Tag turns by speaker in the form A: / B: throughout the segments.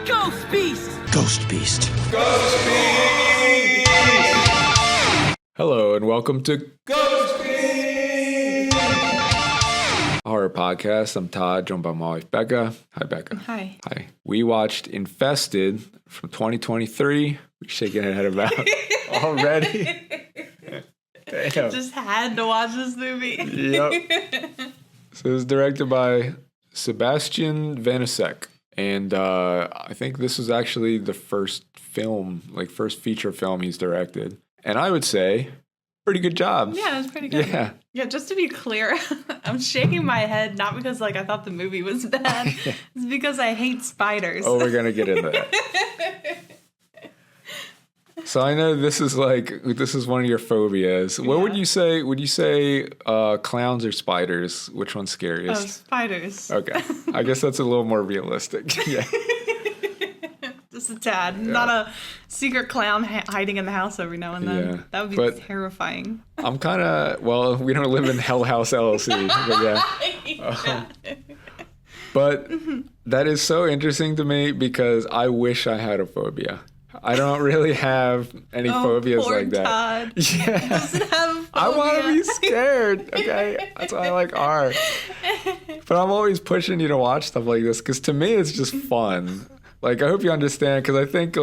A: Ghost Beast!
B: Ghost Beast.
C: Ghost Beast!
D: Hello and welcome to
C: Ghost Beast!
D: Horror Podcast. I'm Todd, joined by my wife Becca. Hi, Becca.
A: Hi.
D: Hi. We watched Infested from 2023. We're shaking our head about already. Damn.
A: Just had to watch this movie.
D: Yep. So it was directed by Sebastien Vanicek. And I think this was actually the first feature film he's directed. And I would say, pretty good job.
A: Yeah, it was pretty good.
D: Yeah.
A: Yeah, just to be clear, I'm shaking my head, not because I thought the movie was bad. It's because I hate spiders.
D: Oh, we're going to get into that. So I know this is one of your phobias. What would you say? Would you say clowns or spiders? Which one's scariest?
A: Oh, spiders.
D: Okay. I guess that's a little more realistic. Yeah.
A: Just a tad. Yeah. Not a secret clown hiding in the house every now and then. Yeah. That would be terrifying. I'm
D: kind of, we don't live in Hell House LLC, but yeah. But that is so interesting to me because I wish I had a phobia. I don't really have any phobias like that.
A: Todd.
D: Yeah.
A: Doesn't have a phobia.
D: I want to be scared. Okay. That's why I like art. But I'm always pushing you to watch stuff like this because to me it's just fun. Like, I hope you understand because I think,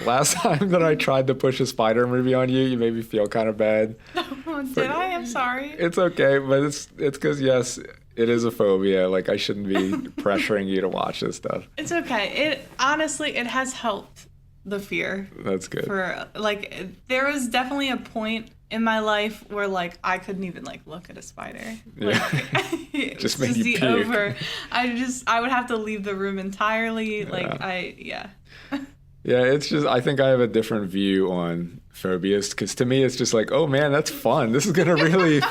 D: last time that I tried to push a spider movie on you, you made me feel kind of bad.
A: Did I? I'm sorry.
D: It's okay, but it's because, yes, it is a phobia. Like, I shouldn't be pressuring you to watch this stuff.
A: It's okay. Honestly, it has helped the fear.
D: That's good.
A: There was definitely a point in my life where I couldn't even look at a spider.
D: Just made you puke.
A: I would have to leave the room entirely.
D: Yeah, it's just I think I have a different view on phobias because to me it's just oh man, that's fun. This is gonna really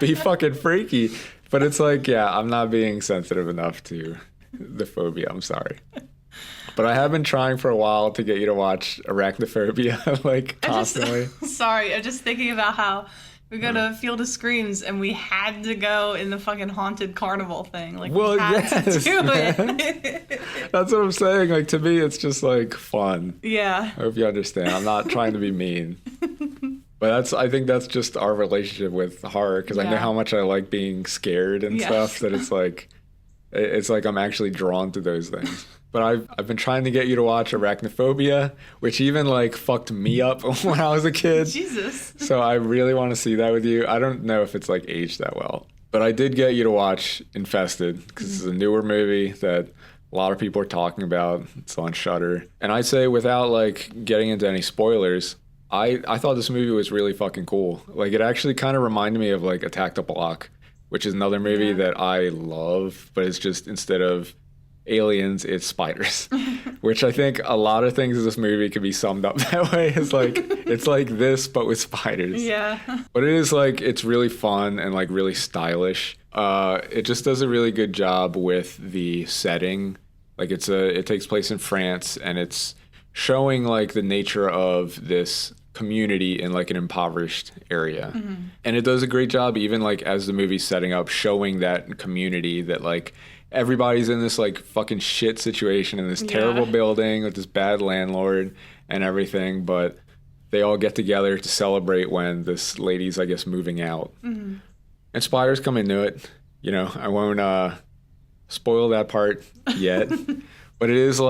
D: be fucking freaky. But it's I'm not being sensitive enough to the phobia. I'm sorry. But I have been trying for a while to get you to watch arachnophobia, constantly.
A: I'm just thinking about how we go to Field of Screams and we had to go in the fucking haunted carnival thing. We had to do it.
D: That's what I'm saying. To me, it's just fun.
A: Yeah.
D: I hope you understand. I'm not trying to be mean. But I think that's just our relationship with horror because I know how much I like being scared and stuff that it's I'm actually drawn to those things. But I've been trying to get you to watch Arachnophobia, which even fucked me up when I was a kid.
A: Jesus.
D: So I really want to see that with you. I don't know if it's aged that well. But I did get you to watch Infested because it's a newer movie that a lot of people are talking about. It's on Shudder. And I'd say without getting into any spoilers, I thought this movie was really fucking cool. It actually kind of reminded me of Attack the Block, which is another movie that I love, but it's just instead of aliens, it's spiders, which I think a lot of things in this movie can be summed up that way. It's it's this, but with spiders.
A: Yeah.
D: But it is it's really fun and really stylish. It just does a really good job with the setting. It takes place in France and it's showing the nature of this community in an impoverished area. Mm-hmm. And it does a great job even as the movie's setting up, showing that community that everybody's in this fucking shit situation in this terrible building with this bad landlord and everything, but they all get together to celebrate when this lady's, I guess, moving out. Mm-hmm. And spiders come into it. I won't spoil that part yet, but it is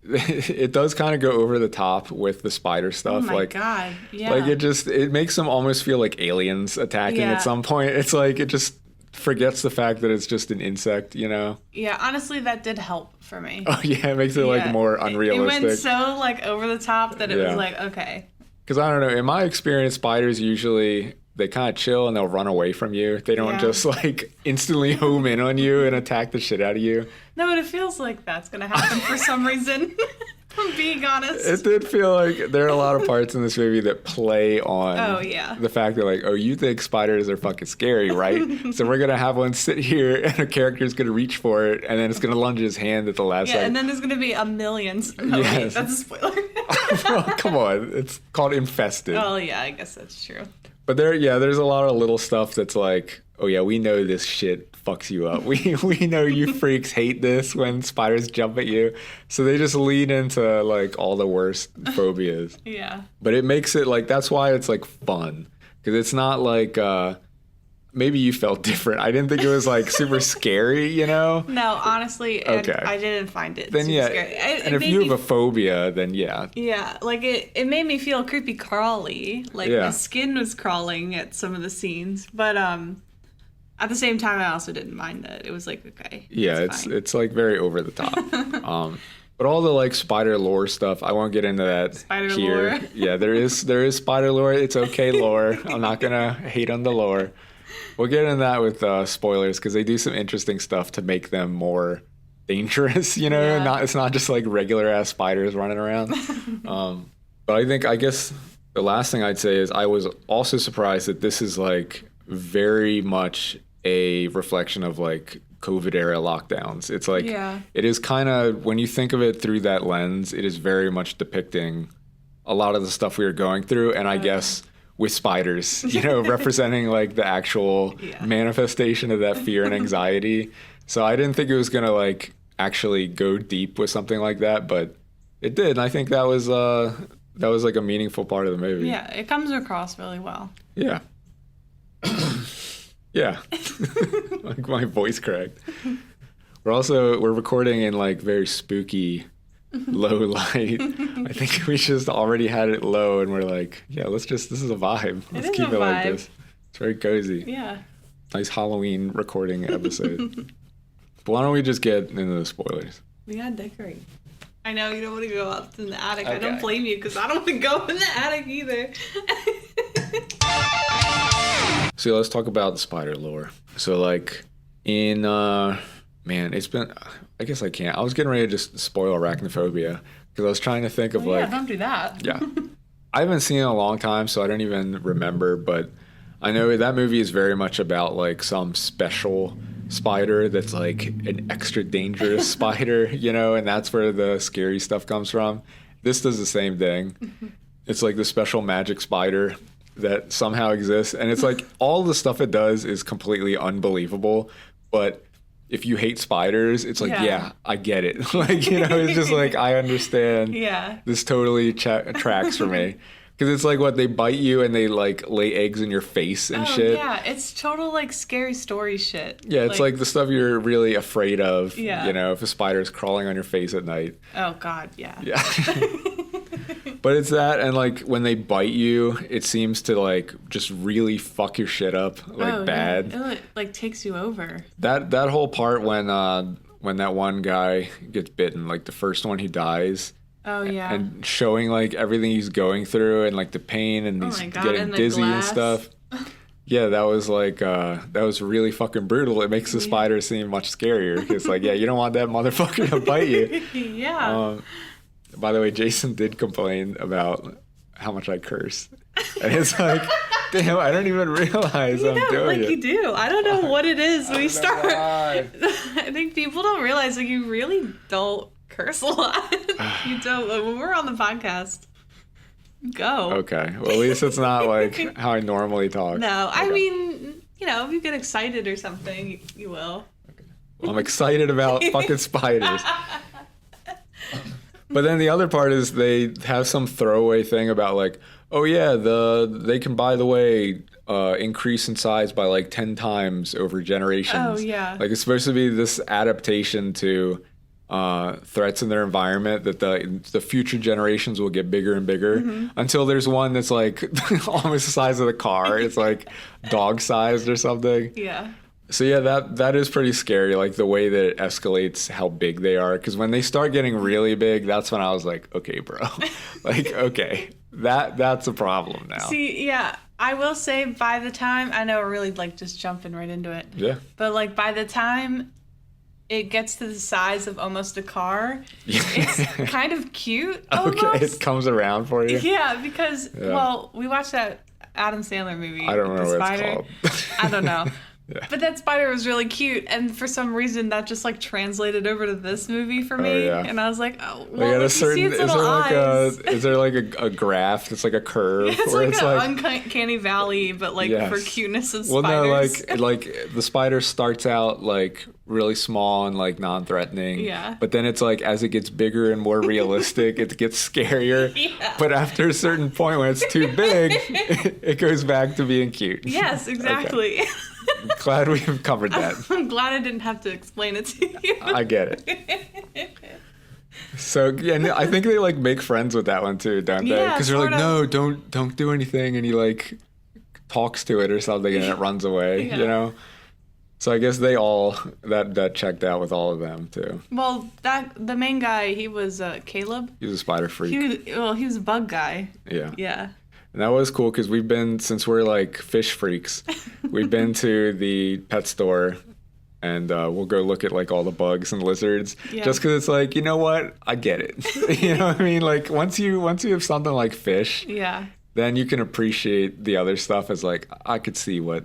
D: it does kind of go over the top with the spider stuff.
A: Oh my God. Yeah.
D: It makes them almost feel like aliens attacking at some point. It's it just forgets the fact that it's just an insect,
A: Yeah, honestly, that did help for me.
D: Oh yeah, it makes it more unrealistic.
A: It went so over the top that it was okay.
D: Because I don't know, in my experience, spiders usually they kind of chill and they'll run away from you. They don't just instantly home in on you and attack the shit out of you.
A: No, but it feels like that's gonna happen for some reason. I'm being honest.
D: It did feel there are a lot of parts in this movie that play on the fact that you think spiders are fucking scary, right? So we're going to have one sit here and a character's going to reach for it and then it's going to lunge his hand at the last second.
A: Yeah, and then there's going to be a million. No, wait, that's a spoiler.
D: Well, come on. It's called Infested.
A: Oh, yeah, I guess that's true.
D: But there's a lot of little stuff that's oh yeah, we know this shit fucks you up. We know you freaks hate this when spiders jump at you. So they just lean into like all the worst phobias.
A: Yeah.
D: But it makes it like, that's why it's like fun. Because it's not like, maybe you felt different. I didn't think it was like super scary, you know?
A: No, honestly,
D: Okay.
A: I didn't find it
D: Then
A: super
D: yeah,
A: scary.
D: and if you have a phobia, then yeah.
A: Yeah, like it made me feel creepy crawly. Like
D: Yeah.
A: my skin was crawling at some of the scenes. But at the same time I also didn't mind it. It was like, okay.
D: Yeah, it's like very over the top. But all the like spider lore stuff, I won't get into that
A: Spider
D: here.
A: lore.
D: Yeah, there is spider lore. It's okay lore. I'm not gonna hate on the lore. We'll get into that with spoilers because they do some interesting stuff to make them more dangerous. You know,
A: Yeah.
D: it's not just like regular ass spiders running around. But I guess the last thing I'd say is I was also surprised that this is like very much a reflection of like COVID era lockdowns. It's like it is kind of, when you think of it through that lens, it is very much depicting a lot of the stuff we were going through, and I guess with spiders, you know, representing like the actual manifestation of that fear and anxiety. So I didn't think it was gonna like actually go deep with something like that, but it did. And I think that was like a meaningful part of the movie.
A: Yeah, it comes across really well.
D: Yeah. Yeah. Like my voice cracked. We're recording in like very spooky low light. I think we just already had it low and we're like, yeah, this is a vibe. Let's keep it like this. It's very cozy.
A: Yeah.
D: Nice Halloween recording episode. But why don't we just get into the spoilers?
A: We gotta decorate. I know you don't want to go up in the attic. I don't
D: Okay.
A: blame you because I don't want to go in the attic either.
D: So let's talk about the spider lore. So like in it's been, I guess I can't. I was getting ready to just spoil arachnophobia because I was trying to think of
A: Yeah, don't do that.
D: Yeah. I haven't seen it in a long time, so I don't even remember, but I know that movie is very much about like some special spider that's like an extra dangerous spider, you know, and that's where the scary stuff comes from. This does the same thing. It's like the special magic spider that somehow exists, and it's like all the stuff it does is completely unbelievable, but if you hate spiders, it's like, yeah I get it. Like, you know, it's just like, I understand.
A: Yeah.
D: This totally tracks for me. Because it's like, what, they bite you and they like lay eggs in your face and shit.
A: Yeah, it's total like scary story shit.
D: Yeah, it's like the stuff you're really afraid of.
A: Yeah.
D: You know, if a spider's crawling on your face at night.
A: Oh God, yeah.
D: Yeah. But it's that, and like when they bite you, it seems to like just really fuck your shit up, like bad.
A: Yeah. It like takes you over.
D: That whole part when that one guy gets bitten, like the first one, he dies.
A: Oh yeah.
D: And showing like everything he's going through and like the pain and he's getting
A: and the
D: dizzy
A: glass.
D: and stuff. Yeah, that was like that was really fucking brutal. It makes the spider seem much scarier because like, yeah, you don't want that motherfucker to bite you.
A: Yeah.
D: By the way, Jason did complain about how much I curse. And it's like, damn, I don't even realize I'm doing it.
A: You do. I don't know what it is. We start.
D: why.
A: I think people don't realize like you really don't curse a lot. You don't. Like, when we're on the podcast, go.
D: Okay. Well, at least it's not like how I normally talk.
A: No,
D: Okay.
A: I mean, you know, if you get excited or something, you will.
D: Well, I'm excited about fucking spiders. But then the other part is they have some throwaway thing about like, oh yeah, they can, by the way, increase in size by like 10 times over generations.
A: Oh yeah.
D: Like it's supposed to be this adaptation to threats in their environment that the future generations will get bigger and bigger until there's one that's like almost the size of the car. It's like dog sized or something.
A: Yeah.
D: So yeah, that is pretty scary, like the way that it escalates how big they are. Because when they start getting really big, that's when I was like, okay, bro, like, okay, that's a problem now.
A: See, yeah, I will say by the time, I know we're really like just jumping right into it.
D: Yeah.
A: But like by the time it gets to the size of almost a car, it's kind of cute almost.
D: Okay, it comes around for you.
A: Yeah, because, well, we watched that Adam Sandler movie.
D: I don't know
A: The
D: what
A: Spider.
D: it's called.
A: I don't know. But that spider was really cute, and for some reason that just like translated over to this movie for me.
D: Oh, yeah.
A: And I was like, oh,
D: Like
A: well,
D: at a
A: you
D: certain,
A: see its little eyes.
D: is there like a graph? It's like a curve.
A: It's
D: where
A: like
D: it's
A: an uncanny valley, but like for cuteness of
D: well,
A: spiders.
D: no, like the spider starts out like really small and like non-threatening.
A: Yeah.
D: But then it's like as it gets bigger and more realistic, it gets scarier.
A: Yeah.
D: But after a certain point when it's too big, it goes back to being cute.
A: Yes, exactly.
D: Okay. Glad we've covered that.
A: I'm glad I didn't have to explain it to you.
D: I get it. So yeah, and I think they like make friends with that one too, don't they?
A: Yeah,
D: Because they're like,
A: sort of.
D: no, don't do anything, and he like talks to it or something, and it runs away.
A: Yeah.
D: You know. So I guess they all that checked out with all of them too.
A: Well, the main guy, he was Caleb.
D: He was a spider freak.
A: He was a bug guy.
D: Yeah.
A: Yeah.
D: And that was cool because since we're like fish freaks, we've been to the pet store and we'll go look at like all the bugs and lizards just because it's like, you know what? I get it. You know what I mean? Like once you have something like fish, then you can appreciate the other stuff as like, I could see what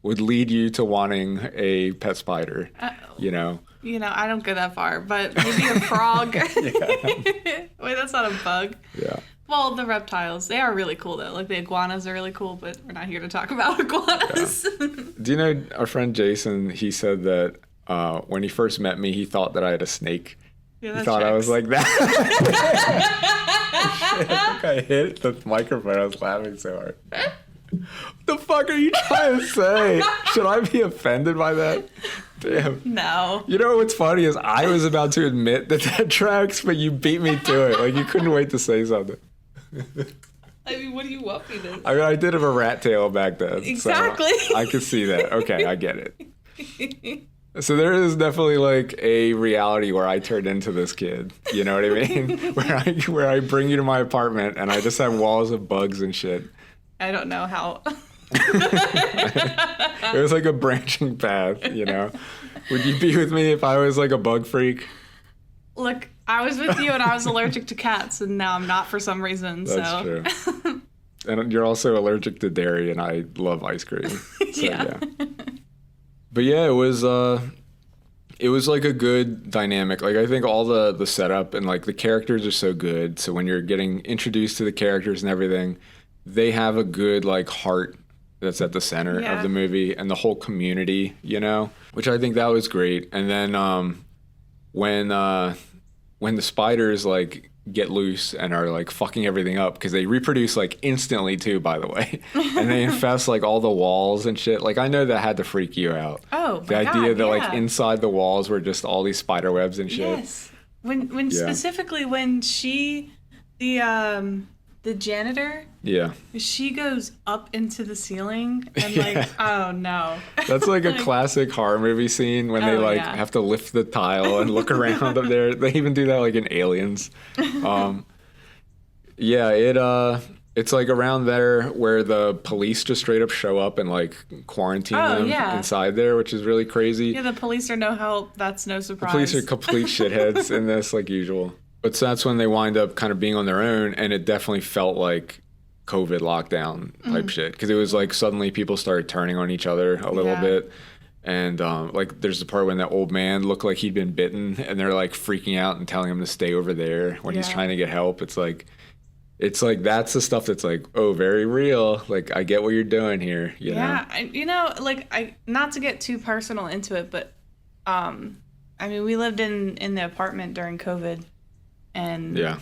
D: would lead you to wanting a pet spider, you know?
A: You know, I don't go that far, but maybe a frog. Wait, that's not a bug.
D: Yeah.
A: Well, the reptiles, they are really cool, though. Like, the iguanas are really cool, but we're not here to talk about iguanas.
D: Yeah. Do you know our friend Jason, he said that when he first met me, he thought that I had a snake.
A: Yeah,
D: he thought I was like that. I think I hit the microphone. I was laughing so hard. What the fuck are you trying to say? Should I be offended by that? Damn.
A: No.
D: You know what's funny is I was about to admit that tracks, but you beat me to it. Like, you couldn't wait to say something.
A: I mean, what do you want me to?
D: I mean, I did have a rat tail back then.
A: Exactly.
D: So I could see that. Okay, I get it. So there is definitely like a reality where I turned into this kid. You know what I mean? where I bring you to my apartment and I just have walls of bugs and shit.
A: I don't know how.
D: It was like a branching path, you know? Would you be with me if I was like a bug freak?
A: Look, I was with you and I was allergic to cats, and now I'm not for some reason.
D: That's true. And you're also allergic to dairy, and I love ice cream. So,
A: yeah.
D: But yeah, it was like a good dynamic. Like, I think all the setup and like the characters are so good. So when you're getting introduced to the characters and everything, they have a good like heart that's at the center of the movie, and the whole community, you know, which I think that was great. And then when the spiders like get loose and are like fucking everything up, because they reproduce like instantly too, by the way, and they infest like all the walls and shit. Like, I know that had to freak you out.
A: Oh,
D: the idea that like inside the walls were just all these spider webs and shit.
A: Yes. When specifically when the janitor, she goes up into the ceiling and like, oh no. That's
D: like a classic horror movie scene when they like have to lift the tile and look around up there. They even do that like in Aliens. It's like around there where the police just straight up show up and like quarantine them inside there, which is really crazy.
A: Yeah, the police are no help. That's no surprise.
D: The police are complete shitheads in this, like usual. But so that's when they wind up kind of being on their own, and it definitely felt like COVID lockdown type shit, because it was like suddenly people started turning on each other a little bit, and like there's the part when that old man looked like he'd been bitten, and they're like freaking out and telling him to stay over there when he's trying to get help. It's like that's the stuff that's like, oh, very real. Like, I get what you're doing here. You know?
A: I not to get too personal into it, but I mean, we lived in the apartment during COVID. And the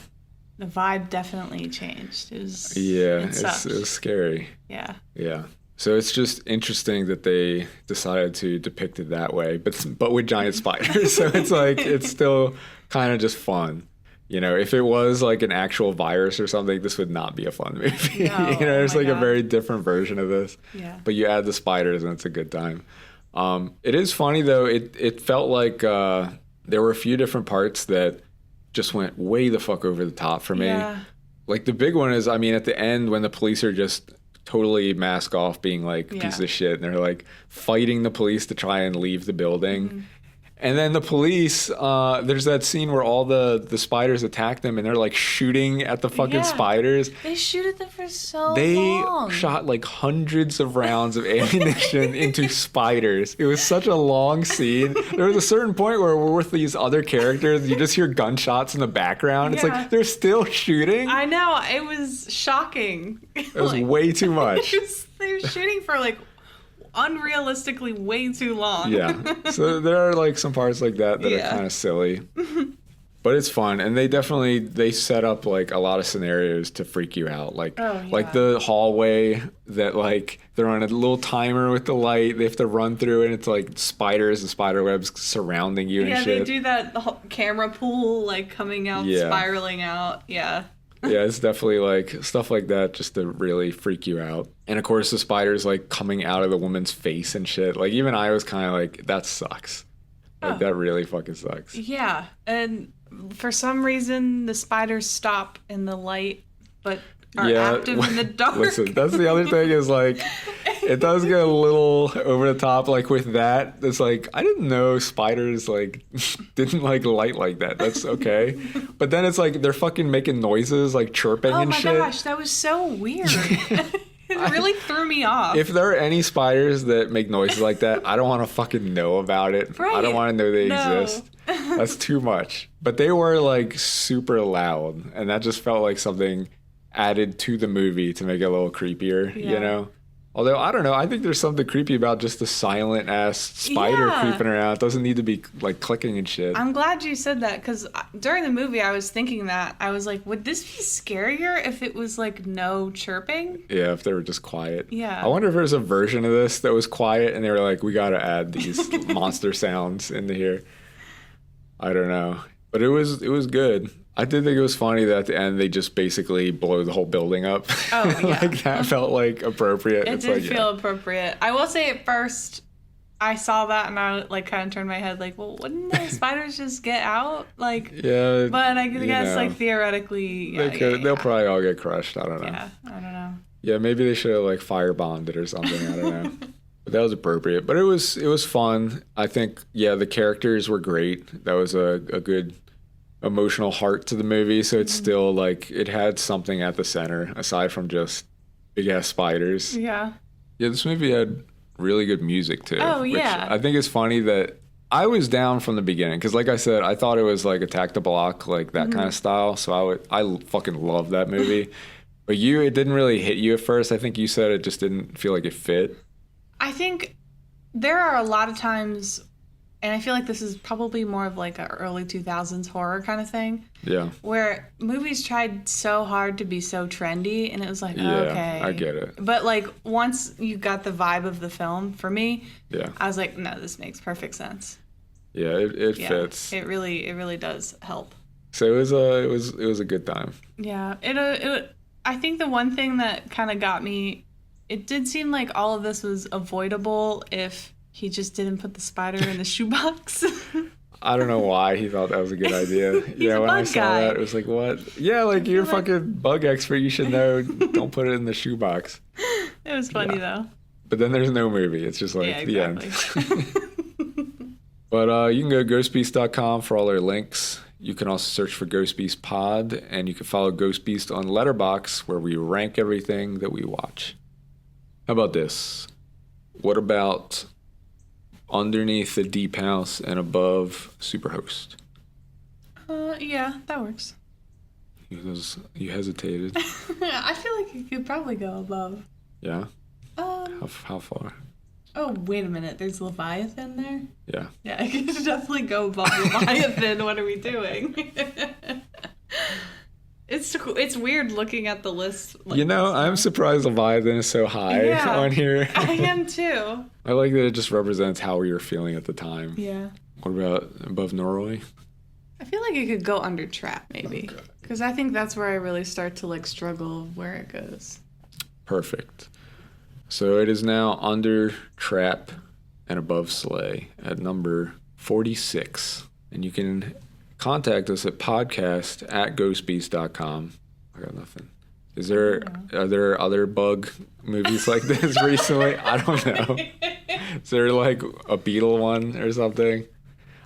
A: vibe definitely changed. It was it was scary. Yeah.
D: Yeah. So it's just interesting that they decided to depict it that way, but with giant spiders. So it's like, it's still kind of just fun. You know, if it was like an actual virus or something, this would not be a fun movie.
A: No,
D: you know, there's like a very different version of this.
A: Yeah.
D: But you add the spiders and it's a good time. It is funny though. It felt like there were a few different parts that just went way the fuck over the top for me. Yeah. Like, the big one is, I mean, at the end when the police are just totally mask off being like pieces of shit, and they're like fighting the police to try and leave the building. And then the police, there's that scene where all the spiders attack them and they're like shooting at the fucking spiders.
A: They shoot at them for so
D: They
A: long.
D: shot like hundreds of rounds of ammunition into spiders. It was such a long scene. There was a certain point where we're with these other characters. You just hear gunshots in the background. It's like they're still shooting.
A: I know. It was shocking.
D: It was way too much.
A: They were shooting for like unrealistically way too long.
D: Yeah. So there are like some parts like that are kind of silly. But it's fun, and they set up like a lot of scenarios to freak you out, like the hallway that like they're on a little timer with the light. They have to run through, and it's like spiders and spider webs surrounding you and shit.
A: Yeah, they do that camera pool like coming out, spiraling out. Yeah.
D: Yeah, it's definitely like stuff like that just to really freak you out. And of course, the spiders like coming out of the woman's face and shit. Like even I was kind of like, that sucks. Like that really fucking sucks.
A: Yeah, and for some reason the spiders stop in the light, but are active in the dark.
D: Listen, that's the other thing is like, it does get a little over the top. Like with that, it's like I didn't know spiders like didn't like light like that. That's okay, but then it's like they're fucking making noises like chirping and shit. Oh my gosh,
A: that was so weird. It really threw me off.
D: If there are any spiders that make noises like that, I don't want to fucking know about it. Right. I don't want to know they exist. That's too much. But they were like super loud, and that just felt like something added to the movie to make it a little creepier, you know? Although, I don't know, I think there's something creepy about just the silent-ass spider creeping around. It doesn't need to be, like, clicking and shit.
A: I'm glad you said that, because during the movie, I was thinking that. I was like, would this be scarier if it was, like, no chirping?
D: Yeah, if they were just quiet.
A: Yeah.
D: I wonder if there's a version of this that was quiet, and they were like, we gotta add these monster sounds into here. I don't know. But it was good. I did think it was funny that at the end they just basically blow the whole building up. Oh, yeah. Like that felt like appropriate.
A: It did feel appropriate. I will say at first I saw that and I like kind of turned my head like, well, wouldn't the spiders just get out? Like, yeah. But I guess like theoretically,
D: they'll probably all get crushed. I don't know.
A: Yeah, I don't know.
D: Yeah, maybe they should have like firebombed it or something. I don't know. But that was appropriate. But it was fun. I think the characters were great. That was a good emotional heart to the movie, so it's still like it had something at the center aside from just big ass spiders.
A: Yeah,
D: this movie had really good music too.
A: Oh yeah,
D: I think it's funny that I was down from the beginning because, like I said, I thought it was like Attack the Block, like that kind of style. So I fucking love that movie. But it didn't really hit you at first. I think you said it just didn't feel like it fit.
A: I think there are a lot of times. And I feel like this is probably more of like an early 2000s horror kind of thing. Yeah. Where movies tried so hard to be so trendy, and it was like, okay.
D: I get it.
A: But like once you got the vibe of the film, for me, I was like, no, this makes perfect sense.
D: Yeah, it fits.
A: It really does help.
D: So it was a good time.
A: Yeah. I think the one thing that kind of got me, it did seem like all of this was avoidable if he just didn't put the spider in the shoebox.
D: I don't know why he thought that was a good idea. When I saw that, it was like, what? Yeah, like you're a fucking bug expert. You should know. Don't put it in the shoebox.
A: It was funny though.
D: But then there's no movie. It's just like the end. But you can go to ghostbeast.com for all our links. You can also search for Ghost Beast Pod, and you can follow Ghost Beast on Letterboxd, where we rank everything that we watch. How about this? What about underneath the Deep House and above Superhost?
A: Yeah, that works.
D: You hesitated.
A: I feel like you could probably go above.
D: Yeah? How far?
A: Oh, wait a minute. There's Leviathan there?
D: Yeah.
A: Yeah, I could definitely go above Leviathan. What are we doing? It's weird looking at the list. Like
D: I'm surprised Leviathan is so high on here.
A: I am too.
D: I like that it just represents how we were feeling at the time.
A: Yeah.
D: What about above Norway?
A: I feel like it could go under Trap, maybe. Because I think that's where I really start to like struggle where it goes.
D: Perfect. So it is now under Trap and above Slay at number 46. And you can contact us at podcast@ghostbeast.com. I got nothing. Are there other bug movies like this recently? I don't know. Is there like a beetle one or something?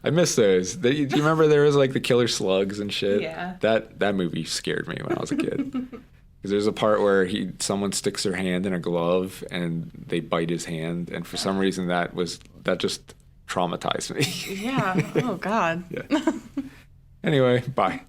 D: I miss those. Do you remember there was like the killer slugs and shit?
A: Yeah.
D: That movie scared me when I was a kid. Because there's a part where someone sticks their hand in a glove and they bite his hand, and for some reason that just traumatized me.
A: Yeah. Oh God.
D: Yeah. Anyway, bye.